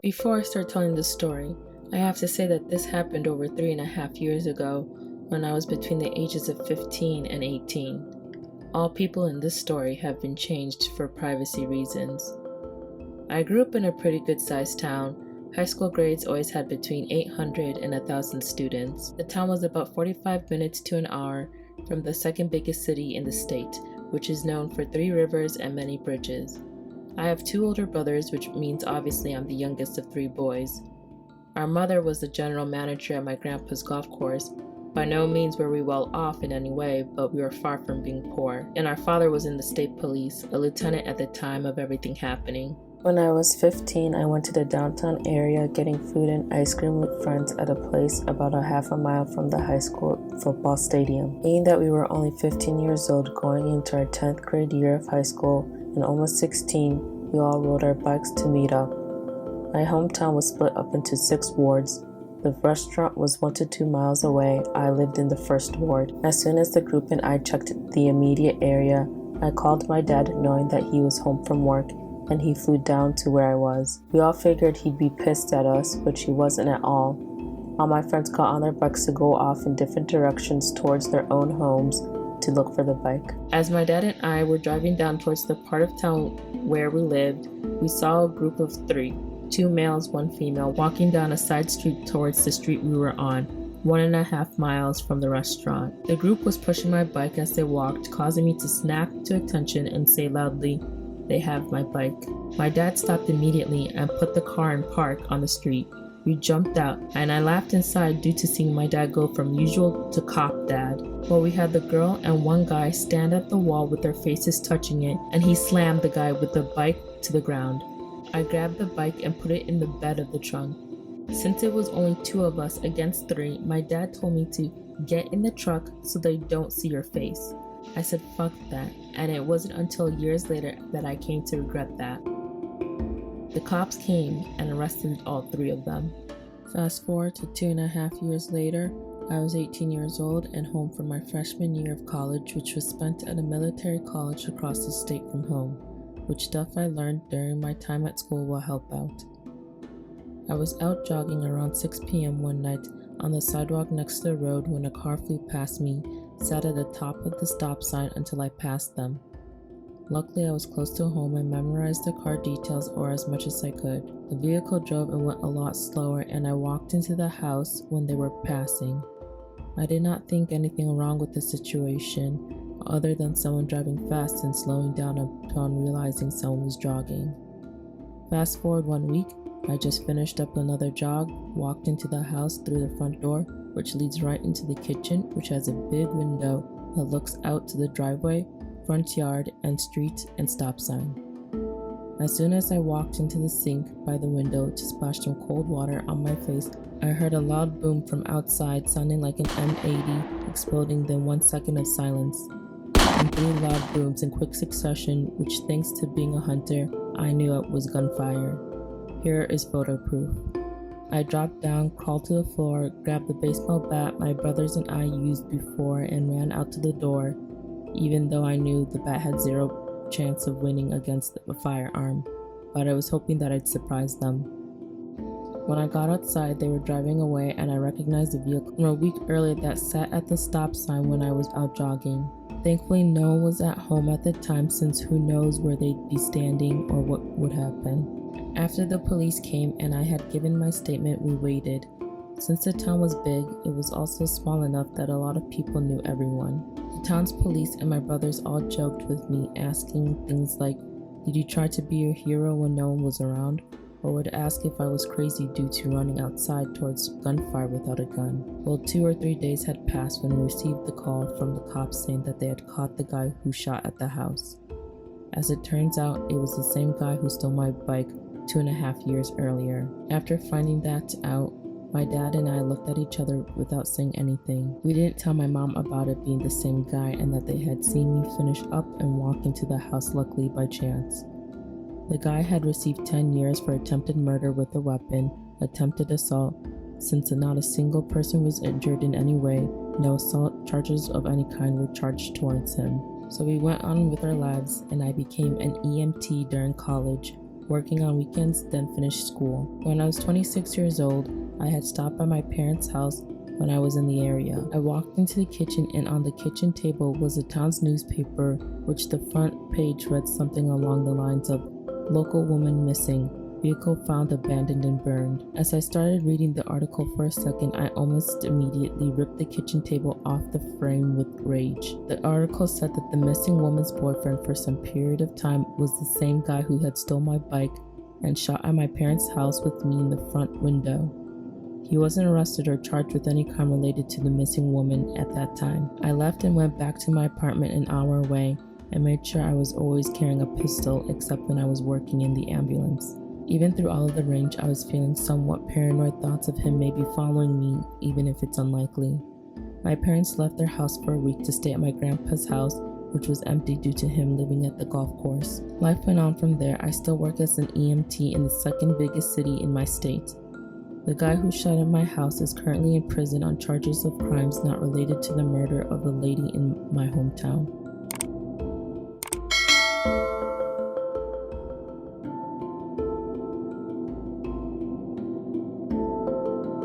Before I start telling the story, I have to say that this happened over 3.5 years ago when I was between the ages of 15 and 18. All people in this story have been changed for privacy reasons. I grew up in a pretty good sized town. High school grades always had between 800 and 1,000 students. The town was about 45 minutes to an hour from the second biggest city in the state, which is known for 3 rivers and many bridges. I have 2 older brothers, which means obviously I'm the youngest of 3 boys. Our mother was the general manager at my grandpa's golf course. By no means were we well off in any way, but we were far from being poor. And our father was in the state police, a lieutenant at the time of everything happening. When I was 15, I went to the downtown area getting food and ice cream with friends at a place about a half a mile from the high school football stadium. Being that we were only 15 years old going into our 10th grade year of high school and almost 16, we all rode our bikes to meet up. My hometown was split up into 6 wards. The restaurant was 1 to 2 miles away. I lived in the first ward. As soon as the group and I checked the immediate area, I called my dad knowing that he was home from work, and he flew down to where I was. We all figured he'd be pissed at us, which he wasn't at all. All my friends got on their bikes to go off in different directions towards their own homes to look for the bike. As my dad and I were driving down towards the part of town where we lived, we saw a group of 3, 2 males, 1 female, walking down a side street towards the street we were on, 1.5 miles from the restaurant. The group was pushing my bike as they walked, causing me to snap to attention and say loudly, "They have my bike." My dad stopped immediately and put the car in park on the street. We jumped out, and I laughed inside due to seeing my dad go from usual to cop dad. Well, we had the girl and 1 guy stand at the wall with their faces touching it, and he slammed the guy with the bike to the ground. I grabbed the bike and put it in the bed of the trunk. Since it was only 2 of us against 3, my dad told me to get in the truck so they don't see your face. I said fuck that, and it wasn't until years later that I came to regret that. The cops came and arrested all 3 of them. Fast forward to 2.5 years later, I was 18 years old and home for my freshman year of college, which was spent at a military college across the state from home, which stuff I learned during my time at school will help out. I was out jogging around 6 p.m. one night on the sidewalk next to the road when a car flew past me, sat at the top of the stop sign until I passed them. Luckily, I was close to home and memorized the car details or as much as I could. The vehicle drove and went a lot slower, and I walked into the house when they were passing. I did not think anything wrong with the situation, other than someone driving fast and slowing down upon realizing someone was jogging. Fast forward 1 week, I just finished up another jog, walked into the house through the front door, which leads right into the kitchen, which has a big window that looks out to the driveway, front yard, and street and stop sign. As soon as I walked into the sink by the window to splash some cold water on my face, I heard a loud boom from outside sounding like an M80 exploding, then 1 second of silence, and 3 loud booms in quick succession, which thanks to being a hunter, I knew it was gunfire. Here is photo proof. I dropped down, crawled to the floor, grabbed the baseball bat my brothers and I used before, and ran out to the door, even though I knew the bat had 0 chance of winning against a firearm, but I was hoping that I'd surprise them. When I got outside, they were driving away, and I recognized the vehicle from a week earlier that sat at the stop sign when I was out jogging. Thankfully, no one was at home at the time, since who knows where they'd be standing or what would happen. After the police came and I had given my statement, we waited. Since the town was big, it was also small enough that a lot of people knew everyone. The town's police and my brothers all joked with me, asking things like, "Did you try to be your hero when no one was around?" or would ask if I was crazy due to running outside towards gunfire without a gun. Well, 2 or 3 days had passed when we received the call from the cops saying that they had caught the guy who shot at the house. As it turns out, it was the same guy who stole my bike 2.5 years earlier. After finding that out, my dad and I looked at each other without saying anything. We didn't tell my mom about it being the same guy and that they had seen me finish up and walk into the house luckily by chance. The guy had received 10 years for attempted murder with a weapon, attempted assault. Since not a single person was injured in any way, no assault charges of any kind were charged towards him. So we went on with our lives, and I became an EMT during college, working on weekends, then finished school. When I was 26 years old, I had stopped by my parents' house when I was in the area. I walked into the kitchen, and on the kitchen table was the town's newspaper, which the front page read something along the lines of "Local woman missing. Vehicle found abandoned and burned." As I started reading the article for a second, I almost immediately ripped the kitchen table off the frame with rage. The article said that the missing woman's boyfriend for some period of time was the same guy who had stolen my bike and shot at my parents' house with me in the front window. He wasn't arrested or charged with any crime related to the missing woman at that time. I left and went back to my apartment an hour away and made sure I was always carrying a pistol except when I was working in the ambulance. Even through all of the rage, I was feeling somewhat paranoid thoughts of him maybe following me, even if it's unlikely. My parents left their house for a week to stay at my grandpa's house, which was empty due to him living at the golf course. Life went on from there. I still work as an EMT in the second biggest city in my state. The guy who shot at my house is currently in prison on charges of crimes not related to the murder of the lady in my hometown.